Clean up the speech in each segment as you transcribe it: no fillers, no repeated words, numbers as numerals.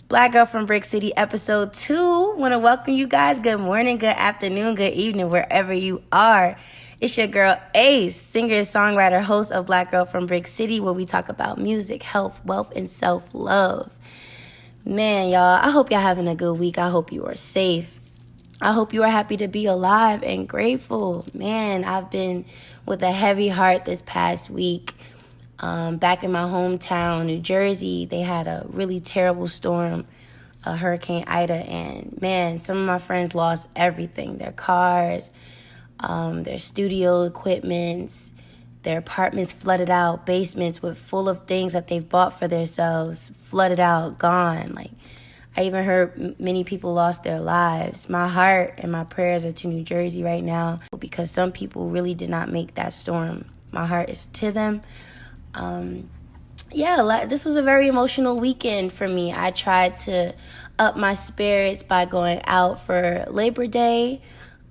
Black Girl from Brick City, episode 2. Want to welcome you guys. Good morning, good afternoon, good evening, wherever you are. It's your girl Ace, singer and songwriter, host of Black Girl from Brick City, where we talk about music, health, wealth, and self-love. Man, y'all, I hope y'all having a good week. I hope you are safe. I hope you are happy to be alive and grateful. Man, I've been with a heavy heart this past week. Back in my hometown, New Jersey, they had a really terrible storm, Hurricane Ida, and man, some of my friends lost everything. Their cars, their studio equipments, their apartments flooded out, basements with full of things that they've bought for themselves, flooded out, gone. Like, I even heard many people lost their lives. My heart and my prayers are to New Jersey right now because some people really did not make that storm. My heart is to them. This was a very emotional weekend for me. I tried to up my spirits by going out for Labor Day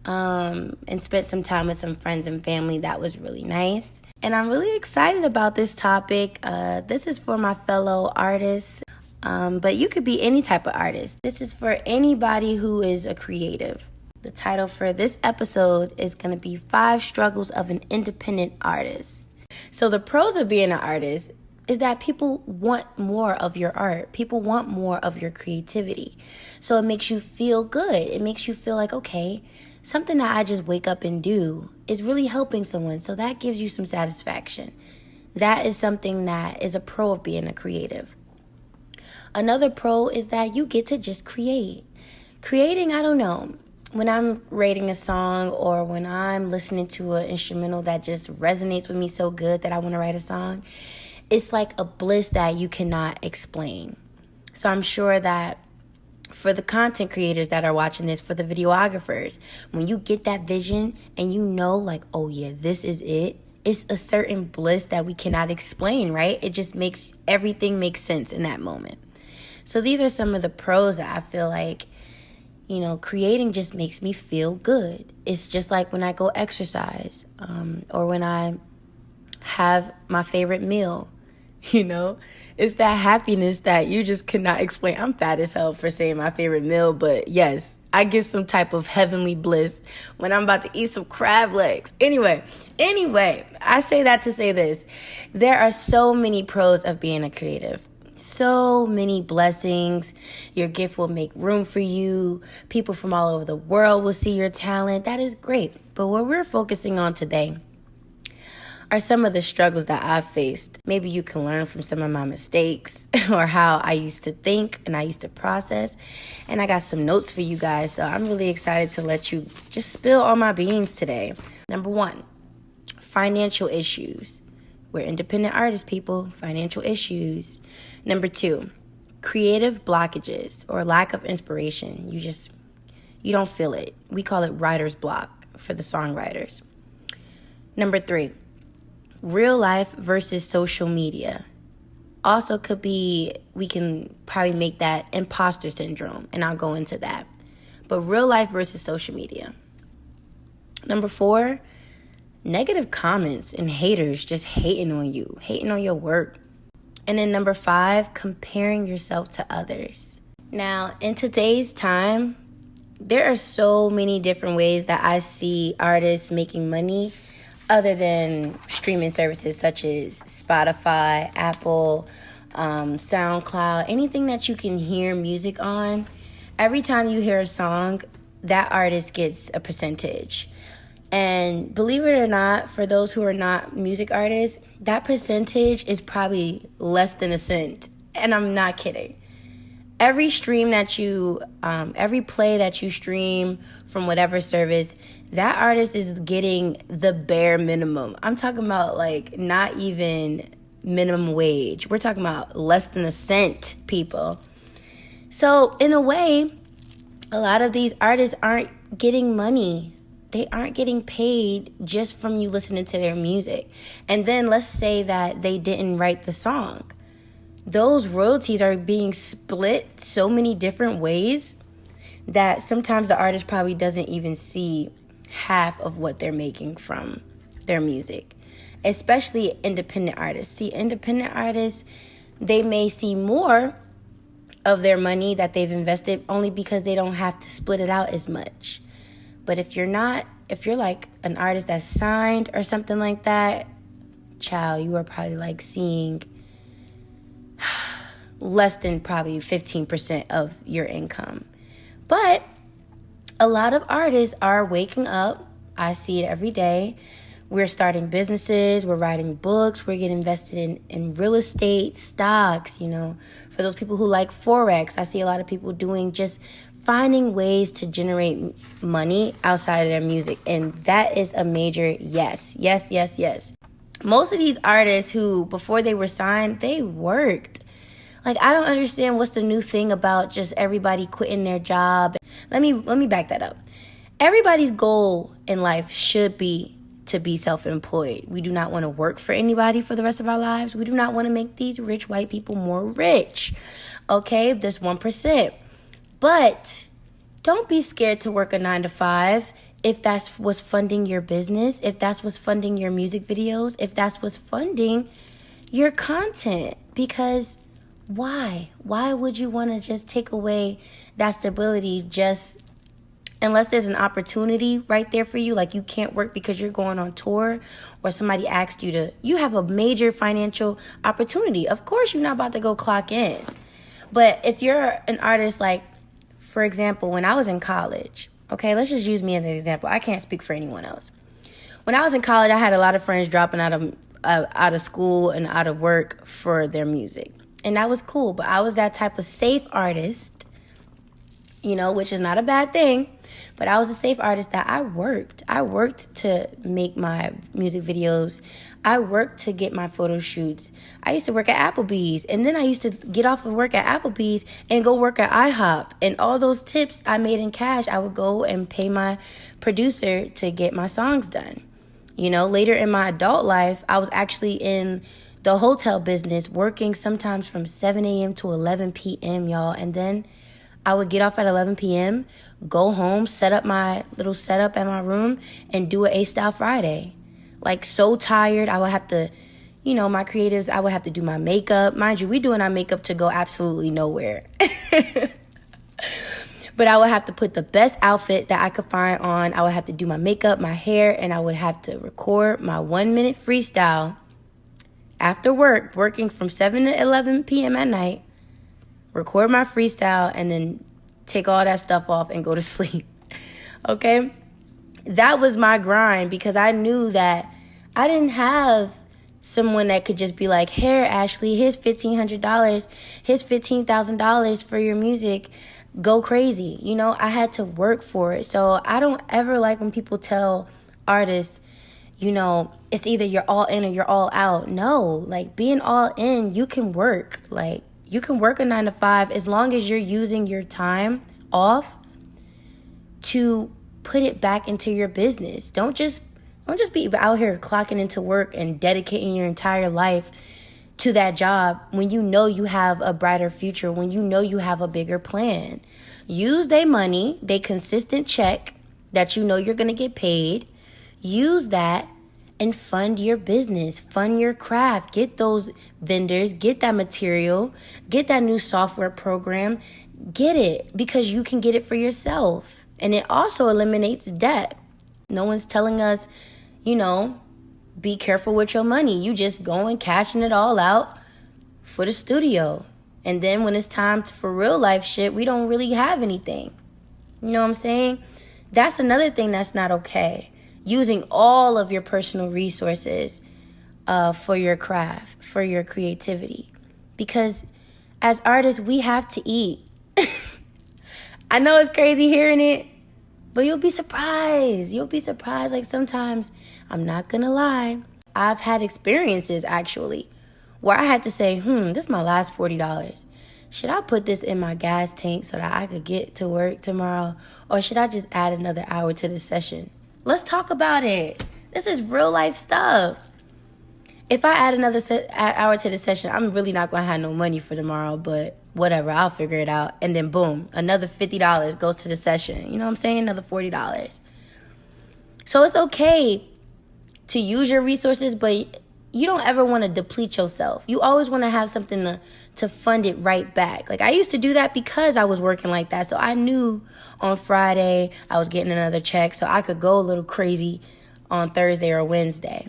and spent some time with some friends and family. That was really nice. And I'm really excited about this topic. This is for my fellow artists, but you could be any type of artist. This is for anybody who is a creative. The title for this episode is going to be 5 Struggles of an Independent Artist. So the pros of being an artist is that people want more of your art. People want more of your creativity. So it makes you feel good. It makes you feel like, okay, something that I just wake up and do is really helping someone. So that gives you some satisfaction. That is something that is a pro of being a creative. Another pro is that you get to just create. Creating, I don't know. When I'm writing a song or when I'm listening to an instrumental that just resonates with me so good that I want to write a song, it's like a bliss that you cannot explain. So I'm sure that for the content creators that are watching this, for the videographers, when you get that vision and you know like, oh yeah, this is it, it's a certain bliss that we cannot explain, right? It just makes everything make sense in that moment. So these are some of the pros that I feel like, creating just makes me feel good. It's just like when I go exercise or when I have my favorite meal, It's that happiness that you just cannot explain. I'm fat as hell for saying my favorite meal, but yes, I get some type of heavenly bliss when I'm about to eat some crab legs. Anyway, I say that to say this. There are so many pros of being a creative. So many blessings. Your gift will make room for you. People from all over the world will see your talent. That is great. But what we're focusing on today are some of the struggles that I've faced. Maybe you can learn from some of my mistakes or how I used to think and I used to process. And I got some notes for you guys. So I'm really excited to let you just spill all my beans today. Number 1, financial issues. We're independent artists, people. Financial issues. Number 2, creative blockages or lack of inspiration. You don't feel it. We call it writer's block for the songwriters. Number 3, real life versus social media. Also could be, we can probably make that imposter syndrome, and I'll go into that. But real life versus social media. Number 4, negative comments and haters just hating on you, hating on your work. And then number 5, comparing yourself to others. Now, in today's time, there are so many different ways that I see artists making money other than streaming services such as Spotify, Apple, SoundCloud, anything that you can hear music on. Every time you hear a song, that artist gets a percentage. And believe it or not, for those who are not music artists, that percentage is probably less than a cent. And I'm not kidding. Every stream that every play that you stream from whatever service, that artist is getting the bare minimum. I'm talking about like not even minimum wage. We're talking about less than a cent, people. So in a way, a lot of these artists aren't getting money. They aren't getting paid just from you listening to their music. And then let's say that they didn't write the song. Those royalties are being split so many different ways that sometimes the artist probably doesn't even see half of what they're making from their music. Especially independent artists. See, independent artists, they may see more of their money that they've invested, only because they don't have to split it out as much. But if you're like an artist that's signed or something like that, child, you are probably like seeing less than probably 15% of your income. But a lot of artists are waking up. I see it every day. We're starting businesses, we're writing books, we're getting invested in real estate, stocks, For those people who like Forex, I see a lot of people doing just finding ways to generate money outside of their music. And that is a major yes. Yes, yes, yes. Most of these artists who, before they were signed, they worked. Like, I don't understand what's the new thing about just everybody quitting their job. Let me back that up. Everybody's goal in life should be to be self-employed. We do not want to work for anybody for the rest of our lives. We do not want to make these rich white people more rich. Okay, this 1%. But don't be scared to work a 9-to-5 if that's what's funding your business, if that's what's funding your music videos, if that's what's funding your content. Because why? Why would you want to just take away that stability just unless there's an opportunity right there for you, like you can't work because you're going on tour or somebody asked you have a major financial opportunity. Of course, you're not about to go clock in. But if you're an artist, like, for example, when I was in college, okay, let's just use me as an example. I can't speak for anyone else. When I was in college, I had a lot of friends dropping out of school and out of work for their music. And that was cool. But I was that type of safe artist, which is not a bad thing. But I was a safe artist that I worked. I worked to make my music videos. I worked to get my photo shoots. I used to work at Applebee's. And then I used to get off of work at Applebee's and go work at IHOP. And all those tips I made in cash, I would go and pay my producer to get my songs done. Later in my adult life, I was actually in the hotel business working sometimes from 7 a.m. to 11 p.m., y'all. And then I would get off at 11 p.m., go home, set up my little setup at my room, and do an A-Style Friday. Like, so tired. I would have to, my creatives, I would have to do my makeup. Mind you, we doing our makeup to go absolutely nowhere. But I would have to put the best outfit that I could find on. I would have to do my makeup, my hair, and I would have to record my 1-minute freestyle after work, working from 7 to 11 p.m. at night. Record my freestyle, and then take all that stuff off and go to sleep. Okay? That was my grind, because I knew that I didn't have someone that could just be like, here, Ashley, here's $1,500. Here's $15,000 for your music. Go crazy. I had to work for it. So I don't ever like when people tell artists, it's either you're all in or you're all out. No, like, being all in, you can work. Like, you can work a 9-to-5 as long as you're using your time off to put it back into your business. Don't just be out here clocking into work and dedicating your entire life to that job when you know you have a brighter future, when you know you have a bigger plan. Use their money, they consistent check that you know you're going to get paid. Use that and fund your business, fund your craft, get those vendors, get that material, get that new software program, get it, because you can get it for yourself. And it also eliminates debt. No one's telling us, be careful with your money. You just going cashing it all out for the studio. And then when it's time for real life shit, we don't really have anything. You know what I'm saying? That's another thing that's not okay. Using all of your personal resources for your craft, for your creativity. Because as artists, we have to eat. I know it's crazy hearing it, but you'll be surprised. You'll be surprised. Like, sometimes, I'm not going to lie, I've had experiences, actually, where I had to say, this is my last $40. Should I put this in my gas tank so that I could get to work tomorrow? Or should I just add another hour to the session? Let's talk about it. This is real life stuff. If I add another hour to the session, I'm really not going to have no money for tomorrow, but whatever, I'll figure it out. And then boom, another $50 goes to the session. You know what I'm saying? Another $40. So it's okay to use your resources, but you don't ever want to deplete yourself. You always want to have something to fund it right back. Like, I used to do that because I was working like that. So I knew on Friday I was getting another check, so I could go a little crazy on Thursday or Wednesday.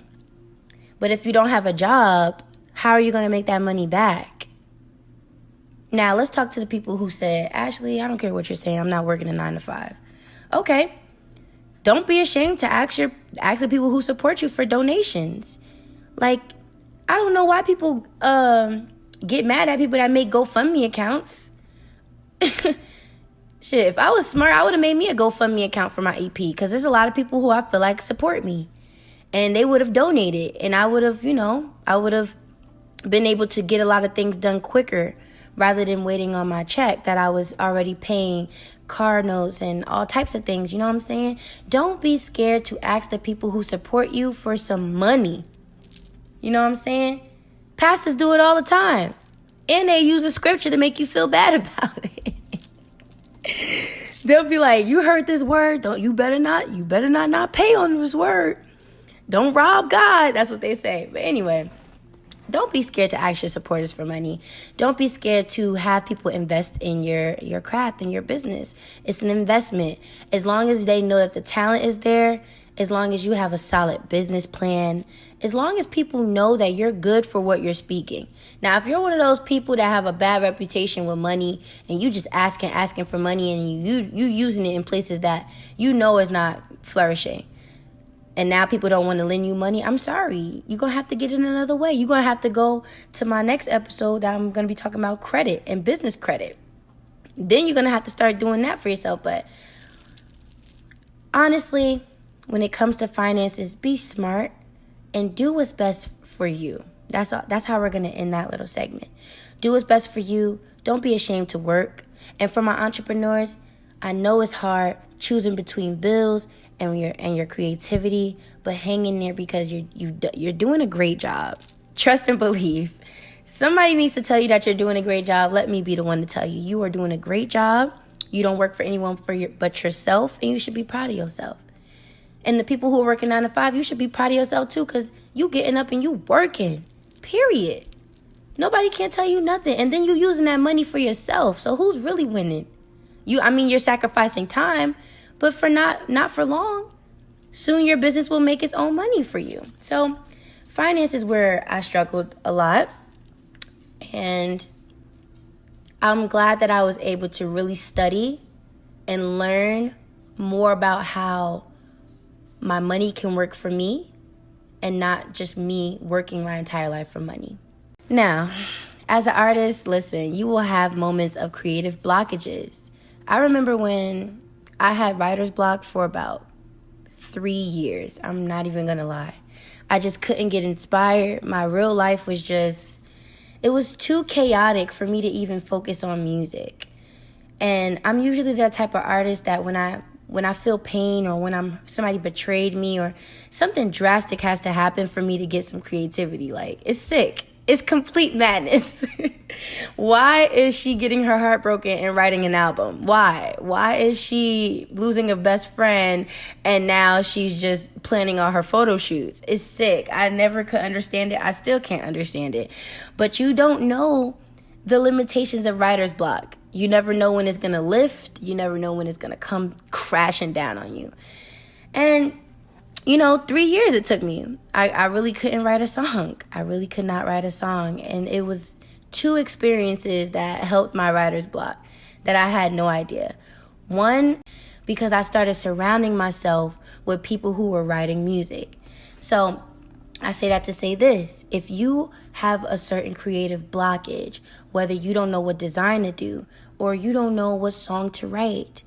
But if you don't have a job, how are you going to make that money back? Now, let's talk to the people who said, Ashley, I don't care what you're saying. I'm not working a 9 to 5. Okay. Don't be ashamed to ask the people who support you for donations. Like, I don't know why people get mad at people that make GoFundMe accounts. Shit, if I was smart, I would have made me a GoFundMe account for my EP, because there's a lot of people who I feel like support me. And they would have donated, and I would have been able to get a lot of things done quicker rather than waiting on my check that I was already paying car notes and all types of things. You know what I'm saying? Don't be scared to ask the people who support you for some money. You know what I'm saying? Pastors do it all the time. And they use a scripture to make you feel bad about it. They'll be like, you heard this word, you better not pay on this word. Don't rob God. That's what they say. But anyway, don't be scared to ask your supporters for money. Don't be scared to have people invest in your craft and your business. It's an investment. As long as they know that the talent is there, as long as you have a solid business plan, as long as people know that you're good for what you're speaking. Now, if you're one of those people that have a bad reputation with money and you just asking for money and you using it in places that you know is not flourishing, and now people don't want to lend you money, I'm sorry. You're going to have to get it another way. You're going to have to go to my next episode that I'm going to be talking about credit and business credit. Then you're going to have to start doing that for yourself. But honestly, when it comes to finances, be smart and do what's best for you. That's how we're going to end that little segment. Do what's best for you. Don't be ashamed to work. And for my entrepreneurs, I know it's hard choosing between bills and your creativity, but hang in there because you're doing a great job. Trust and believe. Somebody needs to tell you that you're doing a great job. Let me be the one to tell you. You are doing a great job. You don't work for anyone but yourself, and you should be proud of yourself. And the people who are working 9 to 5, you should be proud of yourself too, because you getting up and you working. Period. Nobody can tell you nothing. And then you using that money for yourself. So who's really winning? You're sacrificing time, but for not for long. Soon your business will make its own money for you. So finance is where I struggled a lot. And I'm glad that I was able to really study and learn more about how my money can work for me and not just me working my entire life for money. Now, as an artist, listen, you will have moments of creative blockages. I remember when I had writer's block for about 3 years. I'm not even going to lie. I just couldn't get inspired. My real life was it was too chaotic for me to even focus on music. And I'm usually that type of artist that when I feel pain or when somebody betrayed me or something drastic has to happen for me to get some creativity. Like, it's sick. It's complete madness. Why is she getting her heart broken and writing an album? Why? Why is she losing a best friend and now she's just planning all her photo shoots? It's sick. I never could understand it. I still can't understand it. But you don't know the limitations of writer's block. You never know when it's going to lift. You never know when it's going to come crashing down on you. And 3 years it took me. I really couldn't write a song. I really could not write a song. And it was 2 experiences that helped my writer's block that I had no idea. One, because I started surrounding myself with people who were writing music. So I say that to say this. If you have a certain creative blockage, whether you don't know what design to do or you don't know what song to write,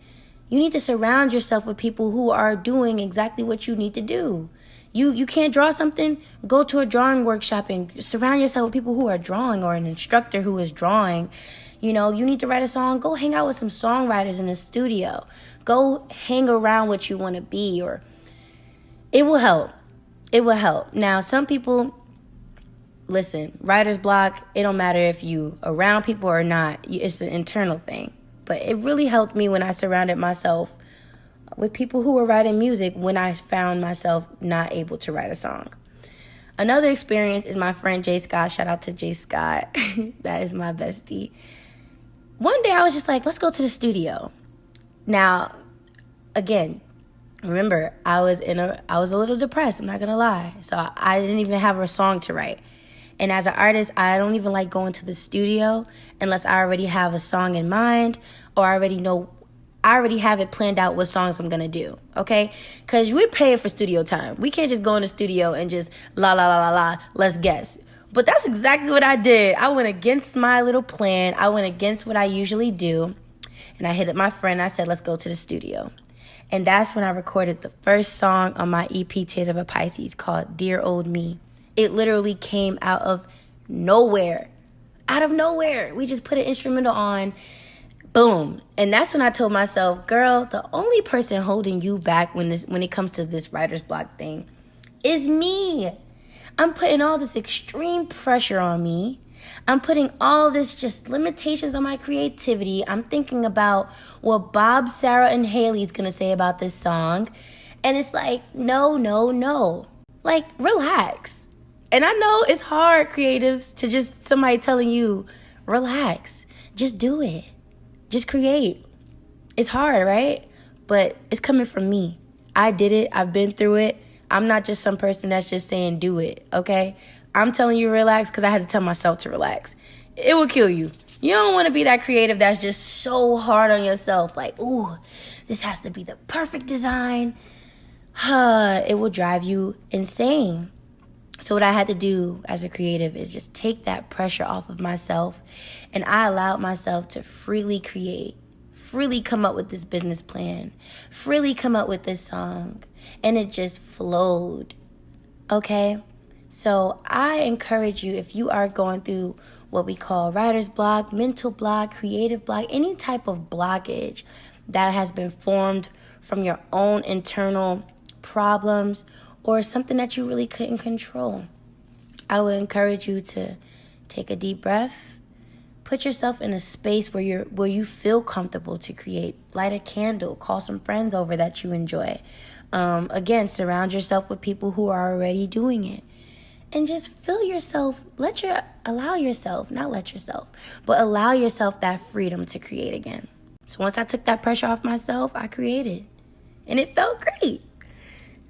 you need to surround yourself with people who are doing exactly what you need to do. You can't draw something, go to a drawing workshop and surround yourself with people who are drawing or an instructor who is drawing. You need to write a song, go hang out with some songwriters in the studio. Go hang around what you want to be, or it will help. It will help. Now, some people, listen, writer's block, it don't matter if you around people or not. It's an internal thing. But it really helped me when I surrounded myself with people who were writing music when I found myself not able to write a song. Another experience is my friend J. Scott. Shout out to J. Scott. That is my bestie. One day I was just like, let's go to the studio. Now, again, remember, I was a little depressed, I'm not going to lie. So I didn't even have a song to write. And as an artist, I don't even like going to the studio unless I already have a song in mind or I already have it planned out what songs I'm going to do, okay? Because we're paying for studio time. We can't just go in the studio and just la, la, la, la, la, let's guess. But that's exactly what I did. I went against my little plan. I went against what I usually do. And I hit up my friend. I said, let's go to the studio. And that's when I recorded the first song on my EP, Tears of a Pisces, called Dear Old Me. It literally came out of nowhere. Out of nowhere. We just put an instrumental on. Boom. And that's when I told myself, girl, the only person holding you back when it comes to this writer's block thing is me. I'm putting all this extreme pressure on me. I'm putting all this just limitations on my creativity. I'm thinking about what Bob, Sarah, and Haley's going to say about this song. And it's like, no. Like, relax. And I know it's hard, creatives, to just somebody telling you, relax. Just do it. Just create. It's hard, right? But it's coming from me. I did it. I've been through it. I'm not just some person that's just saying do it, okay? I'm telling you relax because I had to tell myself to relax. It will kill you. You don't want to be that creative that's just so hard on yourself. Like, ooh, this has to be the perfect design. It will drive you insane. So what I had to do as a creative is just take that pressure off of myself. And I allowed myself to freely create, freely come up with this business plan, freely come up with this song. And it just flowed. Okay? So I encourage you, if you are going through what we call writer's block, mental block, creative block, any type of blockage that has been formed from your own internal problems or something that you really couldn't control, I would encourage you to take a deep breath, put yourself in a space where you feel comfortable to create, light a candle, call some friends over that you enjoy. Again, surround yourself with people who are already doing it. And just feel yourself, allow yourself that freedom to create again. So once I took that pressure off myself, I created. And it felt great.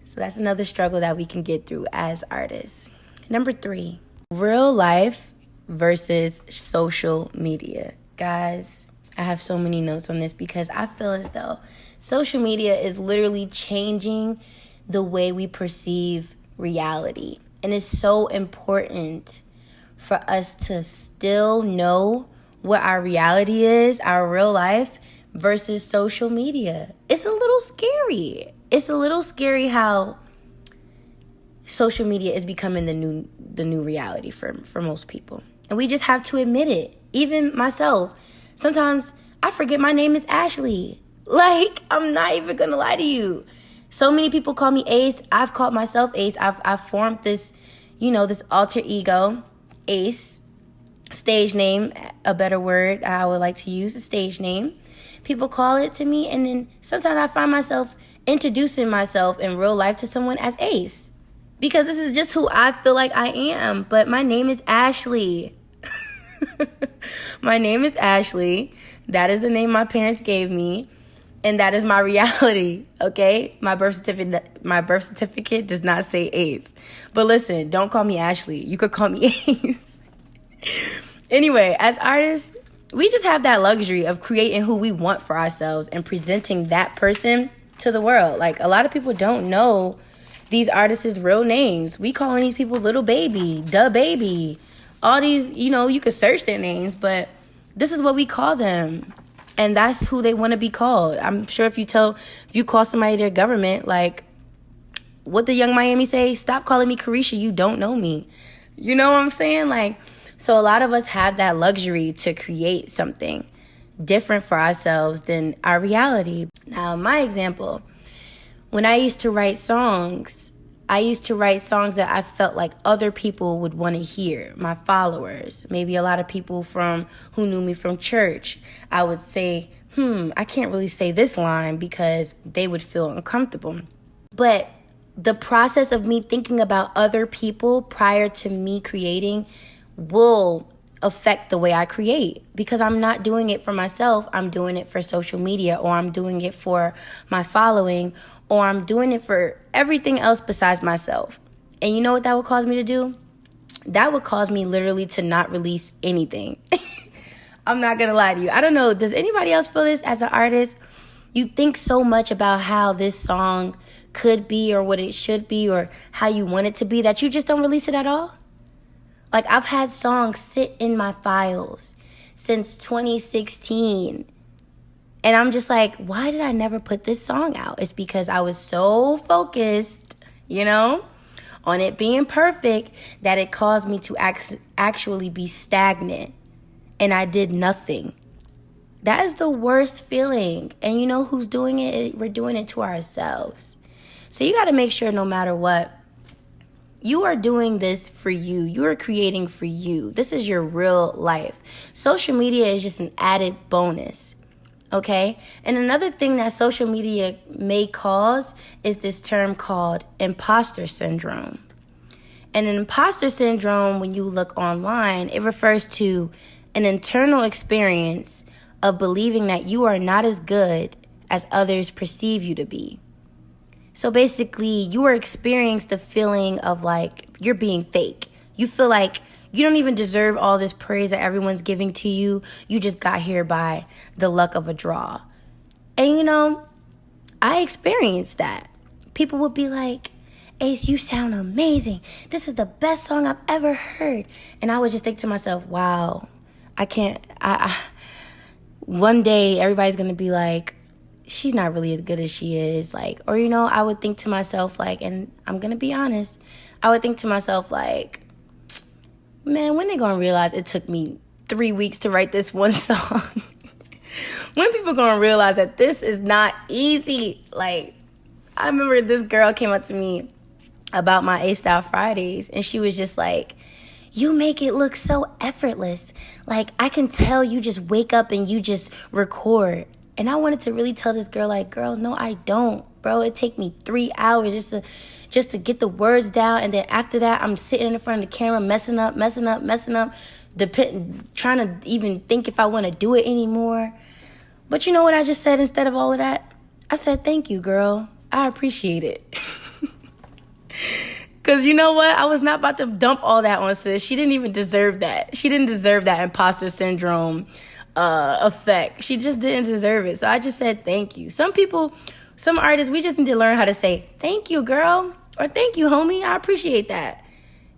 So that's another struggle that we can get through as artists. Number 3, real life versus social media. Guys, I have so many notes on this because I feel as though social media is literally changing the way we perceive reality. And it's so important for us to still know what our reality is, our real life, versus social media. It's a little scary. It's a little scary how social media is becoming the new reality for most people. And we just have to admit it. Even myself, sometimes I forget my name is Ashley. Like, I'm not even gonna lie to you. So many people call me Ace. I've called myself Ace. I've formed this, this alter ego, Ace, stage name, a better word I would like to use, a stage name. People call it to me, and then sometimes I find myself introducing myself in real life to someone as Ace. Because this is just who I feel like I am. But my name is Ashley. My name is Ashley. That is the name my parents gave me. And that is my reality, okay? My birth certificate does not say Ace. But listen, don't call me Ashley. You could call me Ace. Anyway, as artists, we just have that luxury of creating who we want for ourselves and presenting that person to the world. Like, a lot of people don't know these artists' real names. We calling these people Little Baby, Da Baby. All these, you could search their names, but this is what we call them. And that's who they want to be called. I'm sure if you call somebody their government, like, what the Young Miami say? Stop calling me Carisha, you don't know me. You know what I'm saying? Like, so a lot of us have that luxury to create something different for ourselves than our reality. Now, my example, when I used to write songs that I felt like other people would want to hear, my followers, maybe a lot of people who knew me from church. I would say, I can't really say this line because they would feel uncomfortable. But the process of me thinking about other people prior to me creating will affect the way I create, because I'm not doing it for myself. I'm doing it for social media, or I'm doing it for my following, or I'm doing it for everything else besides myself. And you know what that would cause me to do? That would cause me literally to not release anything. I'm not gonna lie to you. I don't know, does anybody else feel this as an artist? You think so much about how this song could be or what it should be or how you want it to be that you just don't release it at all? Like, I've had songs sit in my files since 2016. And I'm just like, why did I never put this song out? It's because I was so focused, on it being perfect that it caused me to actually be stagnant. And I did nothing. That is the worst feeling. And you know who's doing it? We're doing it to ourselves. So you got to make sure no matter what, you are doing this for you. You are creating for you. This is your real life. Social media is just an added bonus, okay? And another thing that social media may cause is this term called imposter syndrome. And an imposter syndrome, when you look online, it refers to an internal experience of believing that you are not as good as others perceive you to be. So basically, you are experiencing the feeling of like you're being fake. You feel like you don't even deserve all this praise that everyone's giving to you. You just got here by the luck of a draw. And I experienced that. People would be like, Ace, you sound amazing. This is the best song I've ever heard. And I would just think to myself, wow, one day everybody's going to be like, she's not really as good as she is. Like, or, I would think to myself, like, and I'm going to be honest, I would think to myself, like, man, when they going to realize it took me 3 weeks to write this one song? When people going to realize that this is not easy? Like, I remember this girl came up to me about my A-Style Fridays, and she was just like, you make it look so effortless. Like, I can tell you just wake up and you just record. And I wanted to really tell this girl, like, girl, no, I don't, bro. It take me 3 hours just to get the words down. And then after that, I'm sitting in front of the camera, messing up, trying to even think if I want to do it anymore. But you know what I just said instead of all of that? I said, thank you, girl. I appreciate it. Because you know what? I was not about to dump all that on sis. She didn't even deserve that. She didn't deserve that imposter syndrome effect. She just didn't deserve it. So I just said thank you. Some artists, we just need to learn how to say thank you, girl, or thank you, homie. I appreciate that.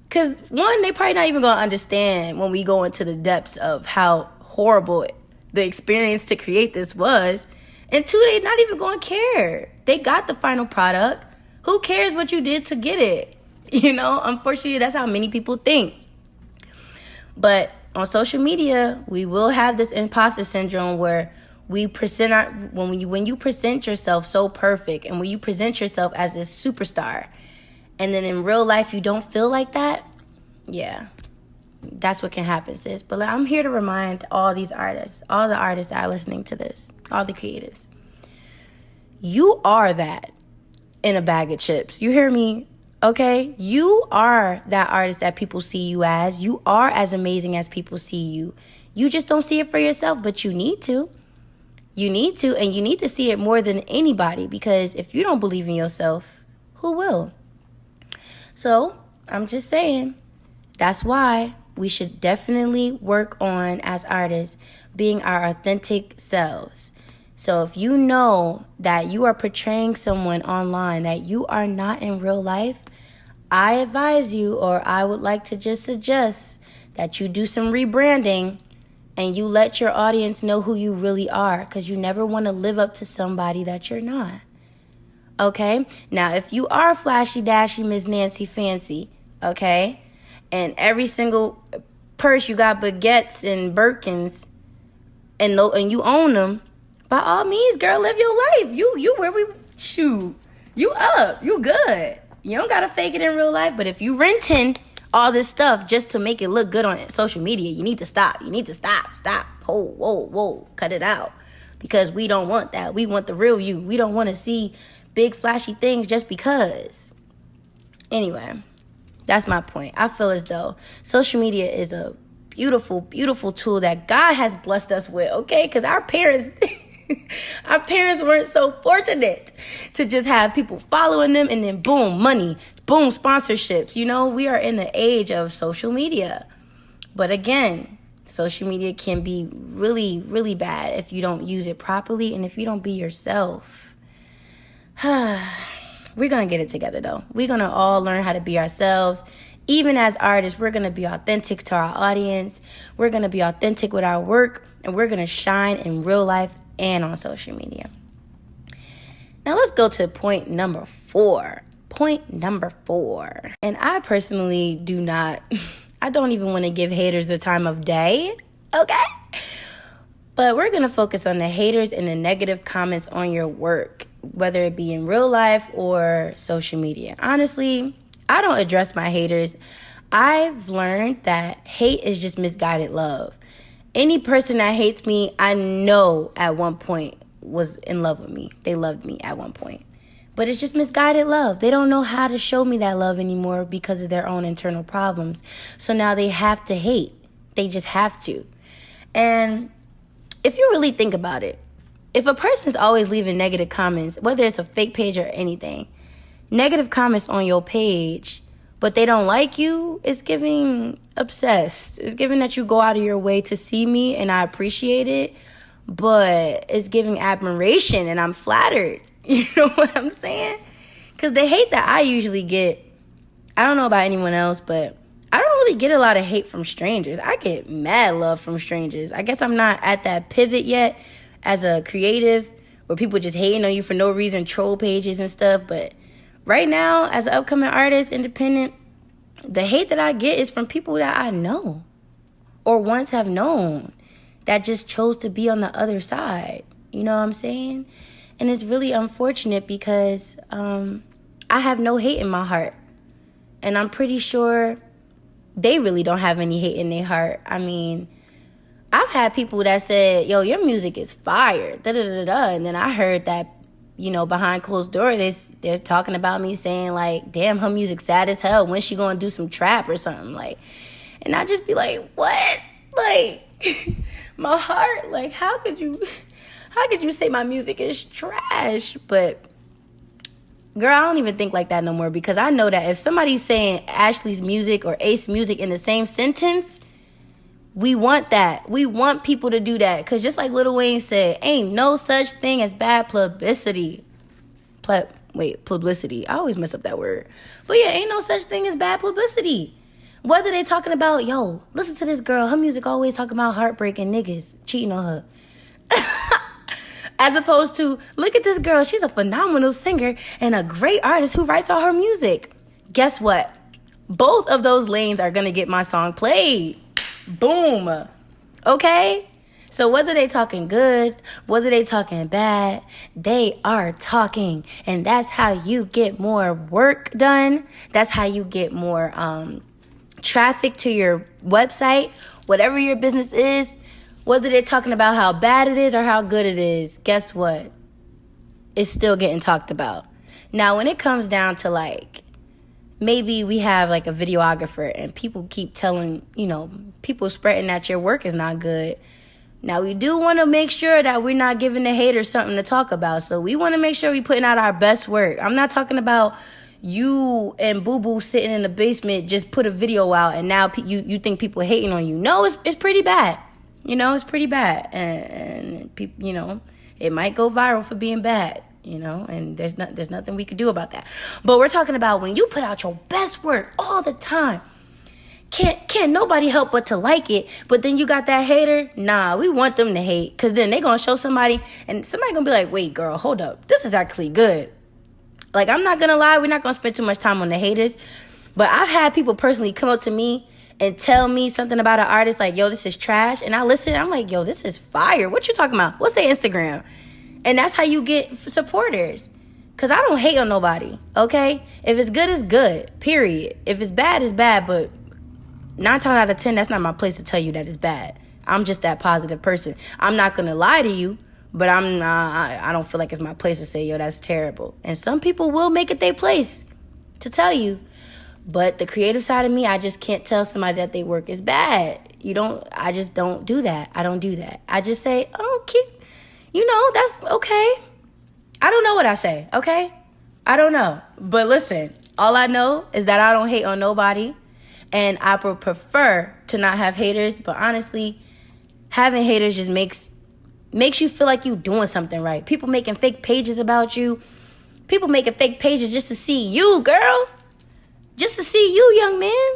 Because one, they probably not even going to understand when we go into the depths of how horrible the experience to create this was. And two, they not even going to care. They got the final product. Who cares what you did to get it? Unfortunately, that's how many people think. But on social media, we will have this imposter syndrome where we present when you present yourself so perfect, and when you present yourself as this superstar, and then in real life you don't feel like that, yeah, that's what can happen, sis. But I'm here to remind all these artists, all the artists that are listening to this, all the creatives, you are that in a bag of chips. You hear me? Okay? You are that artist that people see you as. You are as amazing as people see you. You just don't see it for yourself, but you need to. You need to, and you need to see it more than anybody, because if you don't believe in yourself, who will? So, I'm just saying, that's why we should definitely work on, as artists, being our authentic selves. So if you know that you are portraying someone online that you are not in real life, I advise you, or I would like to just suggest that you do some rebranding and you let your audience know who you really are, because you never want to live up to somebody that you're not. Okay? Now, if you are flashy, dashy, Miss Nancy Fancy, okay, and every single purse you got baguettes and Birkins, and you own them, by all means, girl, live your life. You where we shoot. You up. You good. You don't gotta fake it in real life. But if you renting all this stuff just to make it look good on social media, you need to stop. You need to stop. Whoa. Cut it out. Because we don't want that. We want the real you. We don't want to see big flashy things just because. Anyway, that's my point. I feel as though social media is a beautiful, beautiful tool that God has blessed us with, okay? Because our parents, our parents weren't so fortunate to just have people following them and then boom, money, boom, sponsorships. You know, we are in the age of social media. But again, social media can be really, really bad if you don't use it properly and if you don't be yourself. We're going to get it together, though. We're going to all learn how to be ourselves. Even as artists, we're going to be authentic to our audience. We're going to be authentic with our work. And we're going to shine in real life and on social media. Now, let's go to point number 4. Point number 4. And I personally I don't even want to give haters the time of day, okay? But we're going to focus on the haters and the negative comments on your work, whether it be in real life or social media. Honestly, I don't address my haters. I've learned that hate is just misguided love. Any person that hates me, I know at one point was in love with me. They loved me at one point. But it's just misguided love. They don't know how to show me that love anymore because of their own internal problems. So now they have to hate. They just have to. And if you really think about it, if a person's always leaving negative comments, whether it's a fake page or anything, negative comments on your page, but they don't like you, it's giving obsessed. It's giving that you go out of your way to see me, and I appreciate it, but it's giving admiration, and I'm flattered. You know what I'm saying? Because the hate that I usually get, I don't know about anyone else, but I don't really get a lot of hate from strangers. I get mad love from strangers. I guess I'm not at that pivot yet as a creative where people just hating on you for no reason, troll pages and stuff. But right now, as an upcoming artist, independent, the hate that I get is from people that I know or once have known that just chose to be on the other side. You know what I'm saying? And it's really unfortunate because I have no hate in my heart. And I'm pretty sure they really don't have any hate in their heart. I mean, I've had people that said, yo, your music is fire, da-da-da-da. And then I heard that, you know, behind closed doors, they're talking about me saying, like, damn, her music's sad as hell. When's she going to do some trap or something? Like, and I just be like, what? Like, my heart, like, how could you say my music is trash? But, girl, I don't even think like that no more, because I know that if somebody's saying Ashley's music or Ace music in the same sentence, we want that. We want people to do that. Because just like Lil Wayne said, ain't no such thing as bad publicity. Publicity. I always mess up that word. But yeah, ain't no such thing as bad publicity. Whether they talking about, yo, listen to this girl, her music always talking about heartbreak and niggas cheating on her. As opposed to, look at this girl, she's a phenomenal singer and a great artist who writes all her music. Guess what? Both of those lanes are going to get my song played. Boom. Okay? So whether they talking good, whether they talking bad, they are talking. And that's how you get more work done. That's how you get more traffic to your website, whatever your business is. Whether they're talking about how bad it is or how good it is, guess what? It's still getting talked about. Now, when it comes down to, like, maybe we have, like, a videographer and people keep telling, you know, people spreading that your work is not good. Now, we do want to make sure that we're not giving the haters something to talk about. So we want to make sure we're putting out our best work. I'm not talking about you and Boo Boo sitting in the basement just put a video out and now you think people are hating on you. No, it's pretty bad. You know, it's pretty bad. And people, you know, it might go viral for being bad, you know, and there's nothing we could do about that. But we're talking about when you put out your best work all the time. Can't nobody help but to like it. But then you got that hater. Nah, we want them to hate. Because then they're going to show somebody. And somebody going to be like, wait, girl, hold up. This is actually good. Like, I'm not going to lie. We're not going to spend too much time on the haters. But I've had people personally come up to me and tell me something about an artist, like, yo, this is trash. And I listen, I'm like, yo, this is fire. What you talking about? What's their Instagram? And that's how you get supporters. Because I don't hate on nobody, okay? If it's good, it's good, period. If it's bad, but 9 times out of 10, that's not my place to tell you that it's bad. I'm just that positive person. I'm not going to lie to you, but I don't feel like it's my place to say, yo, that's terrible. And some people will make it their place to tell you. But the creative side of me, I just can't tell somebody that their work is bad. I just don't do that. I don't do that. I just say, oh, that's okay. I don't know what I say, okay? I don't know. But listen, all I know is that I don't hate on nobody. And I would prefer to not have haters. But honestly, having haters just makes you feel like you're doing something right. People making fake pages about you. People making fake pages just to see you, girl. Just to see you, young man.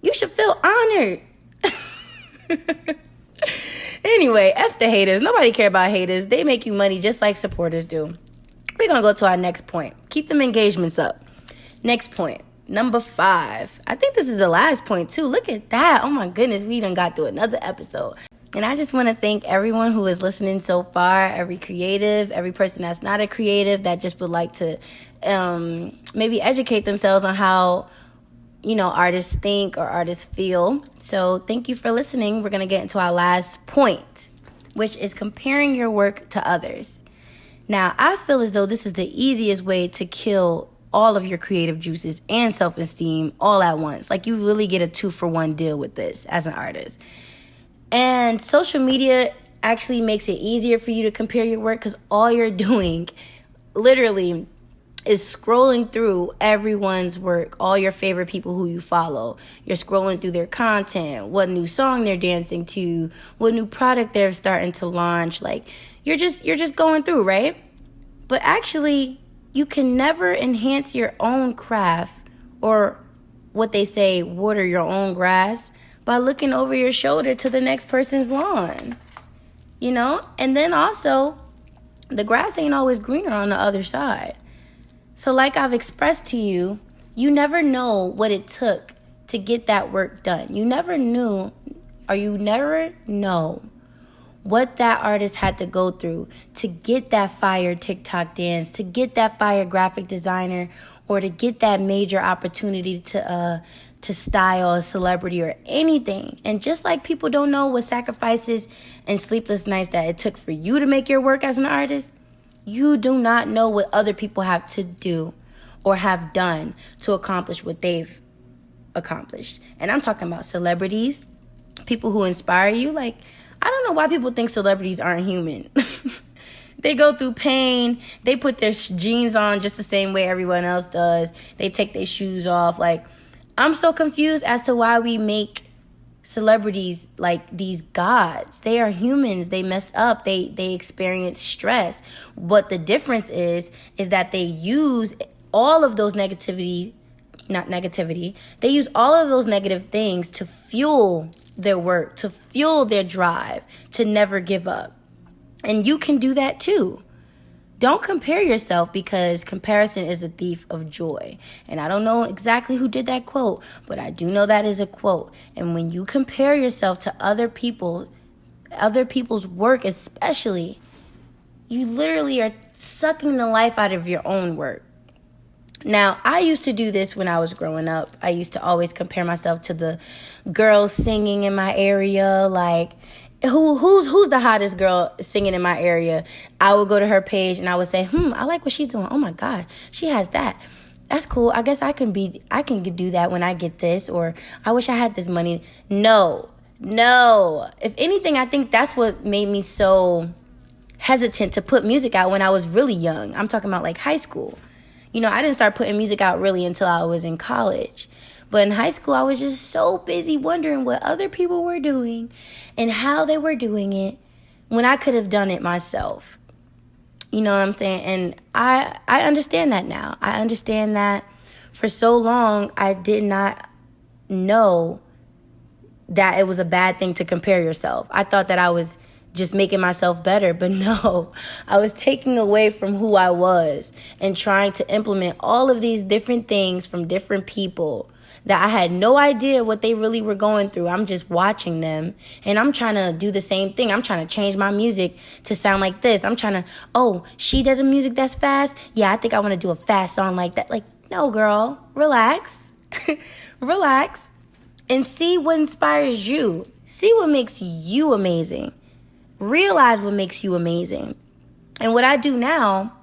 You should feel honored. Anyway, F the haters. Nobody care about haters. They make you money just like supporters do. We're going to go to our next point. Keep them engagements up. Next point. Number 5. I think this is the last point, too. Look at that. Oh, my goodness. We done got through another episode. And I just want to thank everyone who is listening so far, every creative, every person that's not a creative that just would like to maybe educate themselves on how, artists think or artists feel. So thank you for listening. We're going to get into our last point, which is comparing your work to others. Now, I feel as though this is the easiest way to kill all of your creative juices and self-esteem all at once. Like, you really get a 2-for-1 deal with this as an artist. And social media actually makes it easier for you to compare your work because all you're doing literally is scrolling through everyone's work, all your favorite people who you follow. You're scrolling through their content, what new song they're dancing to, what new product they're starting to launch. Like, you're just going through, right? But actually, you can never enhance your own craft, or what they say, water your own grass, by looking over your shoulder to the next person's lawn. And then also, the grass ain't always greener on the other side. So like I've expressed to you, you never know what it took to get that work done. You never know what that artist had to go through to get that fire TikTok dance, to get that fire graphic designer, or to get that major opportunity to style a celebrity or anything. And just like people don't know what sacrifices and sleepless nights that it took for you to make your work as an artist, you do not know what other people have to do or have done to accomplish what they've accomplished. And I'm talking about celebrities, people who inspire you. Like, I don't know why people think celebrities aren't human. They go through pain. They put their jeans on just the same way everyone else does. They take their shoes off. Like, I'm so confused as to why we make celebrities like these gods. They are humans. They mess up. They experience stress. But the difference is that they use all of those they use all of those negative things to fuel their work, to fuel their drive, to never give up. And you can do that too. Don't compare yourself, because comparison is a thief of joy. And I don't know exactly who did that quote, but I do know that is a quote. And when you compare yourself to other people's work especially, you literally are sucking the life out of your own work. Now, I used to do this when I was growing up. I used to always compare myself to the girls singing in my area, like, who's the hottest girl singing in my area? I would go to her page and I would say, I like what she's doing. Oh my God, she has that. That's cool. I guess I can do that when I get this, or I wish I had this money. No. If anything, I think that's what made me so hesitant to put music out when I was really young. I'm talking about like high school. I didn't start putting music out really until I was in college. But in high school, I was just so busy wondering what other people were doing and how they were doing it when I could have done it myself. You know what I'm saying? And I understand that now. I understand that for so long, I did not know that it was a bad thing to compare yourself. I thought that I was just making myself better, but no, I was taking away from who I was and trying to implement all of these different things from different people that I had no idea what they really were going through. I'm just watching them, and I'm trying to do the same thing. I'm trying to change my music to sound like this. I'm trying to, she does a music that's fast? Yeah, I think I want to do a fast song like that. Like, no, girl, relax. Relax, and see what inspires you. See what makes you amazing. Realize what makes you amazing. And what I do now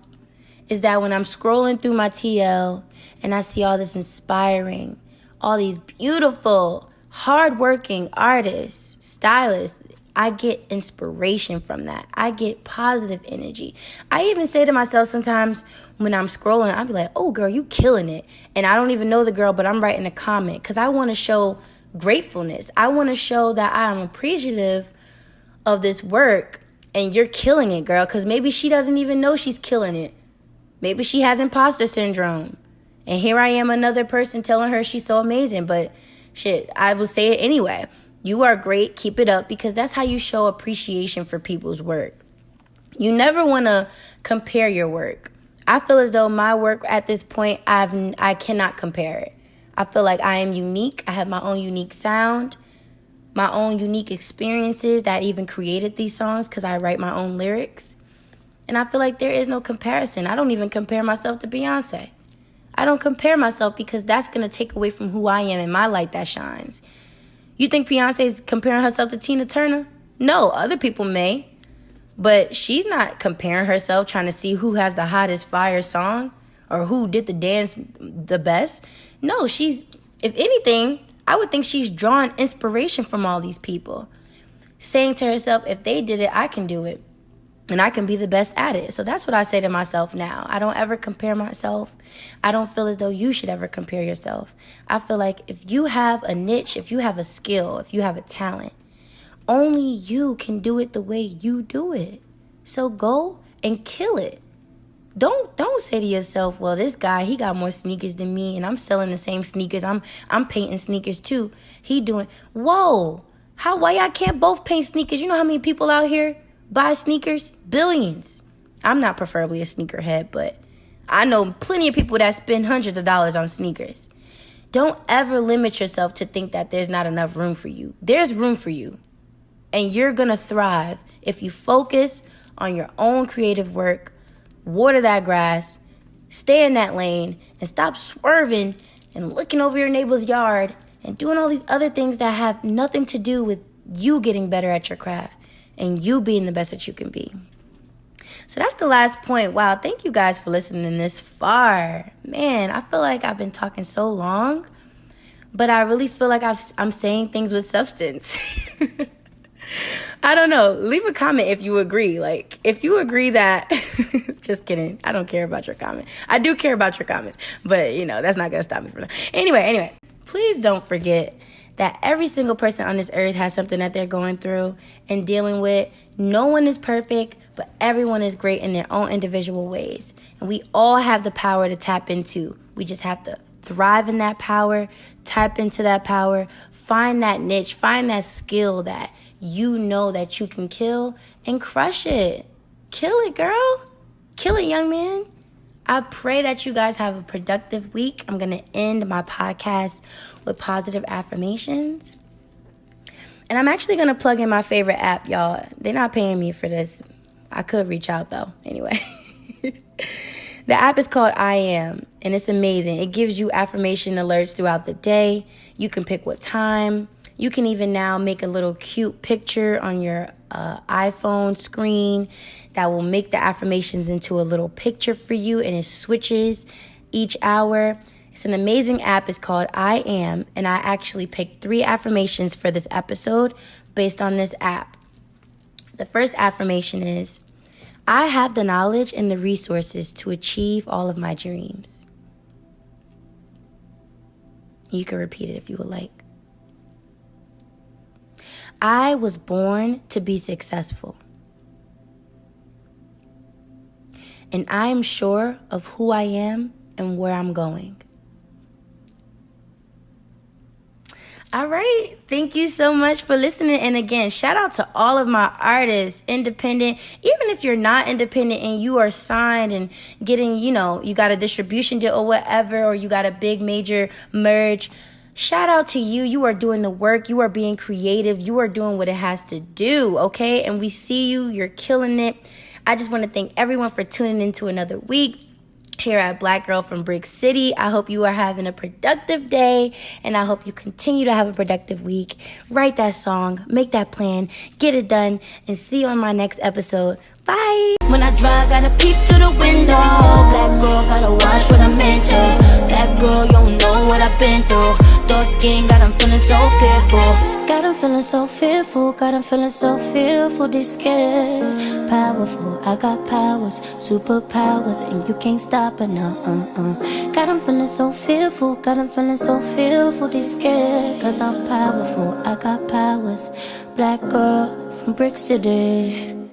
is that when I'm scrolling through my TL and I see all this inspiring, all these beautiful, hardworking artists, stylists. I get inspiration from that. I get positive energy. I even say to myself sometimes when I'm scrolling, I'll be like, oh, girl, you killing it. And I don't even know the girl, but I'm writing a comment because I want to show gratefulness. I want to show that I am appreciative of this work and you're killing it, girl, because maybe she doesn't even know she's killing it. Maybe she has imposter syndrome. And here I am, another person telling her she's so amazing. But shit, I will say it anyway. You are great. Keep it up because that's how you show appreciation for people's work. You never want to compare your work. I feel as though my work at this point, I cannot compare it. I feel like I am unique. I have my own unique sound, my own unique experiences that even created these songs because I write my own lyrics. And I feel like there is no comparison. I don't even compare myself to Beyonce. I don't compare myself because that's going to take away from who I am and my light that shines. You think Beyonce's comparing herself to Tina Turner? No, other people may. But she's not comparing herself trying to see who has the hottest fire song or who did the dance the best. No, if anything, I would think she's drawing inspiration from all these people. Saying to herself, if they did it, I can do it. And I can be the best at it. So that's what I say to myself now. I don't ever compare myself. I don't feel as though you should ever compare yourself. I feel like if you have a niche, if you have a skill, if you have a talent, only you can do it the way you do it. So go and kill it. Don't say to yourself, well, this guy, he got more sneakers than me and I'm selling the same sneakers. I'm painting sneakers too. Whoa. Why y'all can't both paint sneakers? You know how many people out here buy sneakers? Billions. I'm not preferably a sneakerhead, but I know plenty of people that spend hundreds of dollars on sneakers. Don't ever limit yourself to think that there's not enough room for you. There's room for you. And you're going to thrive if you focus on your own creative work, water that grass, stay in that lane, and stop swerving and looking over your neighbor's yard and doing all these other things that have nothing to do with you getting better at your craft and you being the best that you can be. So that's the last point. Wow, thank you guys for listening this far. Man, I feel like I've been talking so long, but I really feel like I'm saying things with substance. I don't know. Leave a comment if you agree. Like, if you agree that... Just kidding. I don't care about your comment. I do care about your comments, but, that's not going to stop me from that. Anyway, please don't forget that every single person on this earth has something that they're going through and dealing with. No one is perfect, but everyone is great in their own individual ways. And we all have the power to tap into. We just have to thrive in that power, tap into that power, find that niche, find that skill that you know that you can kill and crush it. Kill it, girl. Kill it, young man. I pray that you guys have a productive week. I'm going to end my podcast with positive affirmations. And I'm actually going to plug in my favorite app, y'all. They're not paying me for this. I could reach out, though. Anyway. The app is called I Am, and it's amazing. It gives you affirmation alerts throughout the day. You can pick what time. You can even now make a little cute picture on your iPhone screen that will make the affirmations into a little picture for you, and it switches each hour. It's an amazing app. It's called I Am, and I actually picked 3 affirmations for this episode based on this app. The first affirmation is, I have the knowledge and the resources to achieve all of my dreams. You can repeat it if you would like. I was born to be successful. And I am sure of who I am and where I'm going. All right. Thank you so much for listening. And again, shout out to all of my artists, independent. Even if you're not independent and you are signed and getting, you got a distribution deal or whatever, or you got a big major merge, shout out to you. You are doing the work. You are being creative. You are doing what it has to do, okay? And we see you. You're killing it. I just want to thank everyone for tuning into another week here at Black Girl from Brick City. I hope you are having a productive day, and I hope you continue to have a productive week. Write that song, make that plan, get it done, and see you on my next episode. Bye. When I drive, gotta peek through the window. Black girl, gotta watch what I'm into. Black girl, you don't know what I've been through. Though weekend, got 'em feeling so fearful. Got 'em feeling so fearful, got 'em feeling so fearful, they scared. Powerful, I got powers, superpowers, and you can't stop it, no, Got 'em feeling so fearful, got 'em feeling so fearful, they scared. Cause I'm powerful, I got powers. Black girl from Brick City.